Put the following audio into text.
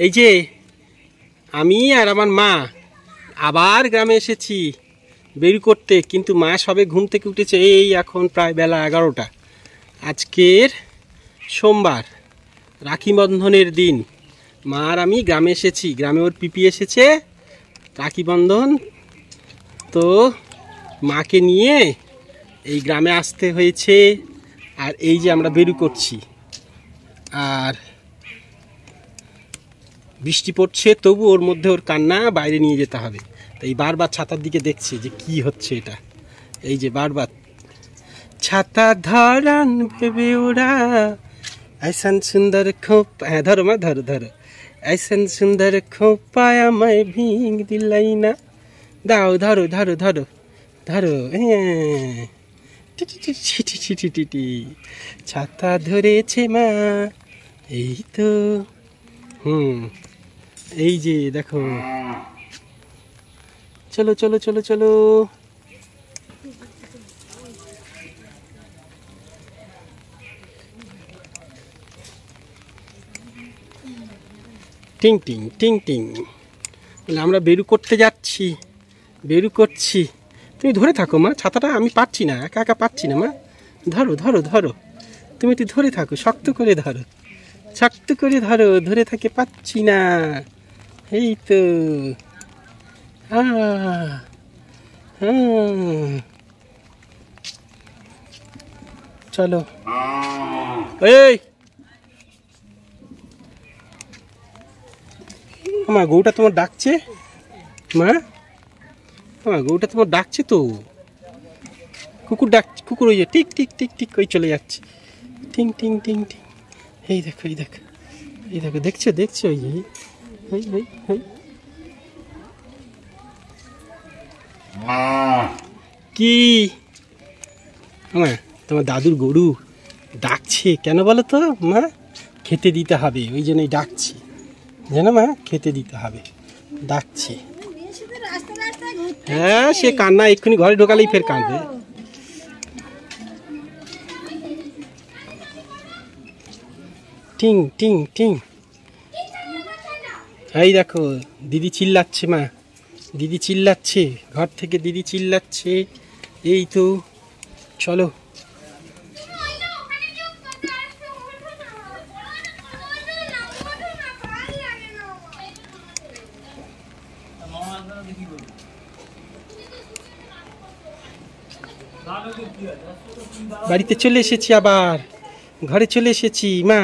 এই যে আমি আর আমার মা আবার গ্রামে এসেছি বের করতে, কিন্তু মা সবে ঘুম থেকে উঠেছে। এই এখন প্রায় বেলা 11টা। আজকের সোমবার, রাখি বন্ধনের দিন। মা আর আমি গ্রামে এসেছি, গ্রামে ওর পিপি এসেছে রাখি বন্ধন, তো মাকে নিয়ে এই গ্রামে আসতে হয়েছে। আর এই যে আমরা বেরু করছি, আর বৃষ্টি পড়ছে, তবু ওর মধ্যে ওর কান্না, বাইরে নিয়ে যেতে হবে। তাই বারবার ছাতার দিকে দেখছে যে কি হচ্ছে এটা। এই যে বারবার ছাতা ধরান ভেবে ওরা, ऐसन सुंदर खोपा, হ্যাঁ ধরো মা, ধরো ধরো, ऐसन सुंदर खोपा আমায় ভিং দিলাই না, দাও ধরো ধরো ধরো ধরো, হ্যাঁ ছাতা ধরেছে মা, এই তো। এই যে দেখো, চলো চলো চলো চলো। টিং টিং টিং টিং, আমরা বেরু করতে যাচ্ছি, বেরু করছি। তুমি ধরে থাকো মা ছাতাটা, আমি পারছি না, একা একা পারছি না মা। ধরো ধরো ধরো, তুমি একটু ধরে থাকো, শক্ত করে ধরো, শক্ত করে ধরো, ধরে থাকে পাচ্ছি না। এই তো, চলো। এই মা, গৌটা তোমার ডাকছে মা, হ্যাঁ গৌটা তোমার ডাকছে তো। কুকুর ডাকছে, কুকুর ওই যে টিক টিক টিক টিক করে চলে যাচ্ছে, টিং টিং টিং টিং। এই দেখো এই দেখো এই দেখো, দেখছো দেখছো, ওই যে এই এই এই কি মা, তোমার দাদুর গরু ডাকছে কেন বলো তো মা? খেতে দিতে হবে, ওই জন্যই ডাকছি, জানো মা, খেতে দিতে হবে, ডাকছে। হ্যাঁ সে কান্না, এক্ষুনি ঘরে ঢোকালেই ফের কাঁদবে। টিং টিং টিং। এই দেখো দিদি চিল্লাচ্ছে মা, দিদি চিল্লাচ্ছে, ঘর থেকে দিদি চিল্লাচ্ছে। এই তো, চলো। বাড়িতে চলে এসেছি, আবার ঘরে চলে এসেছি মা।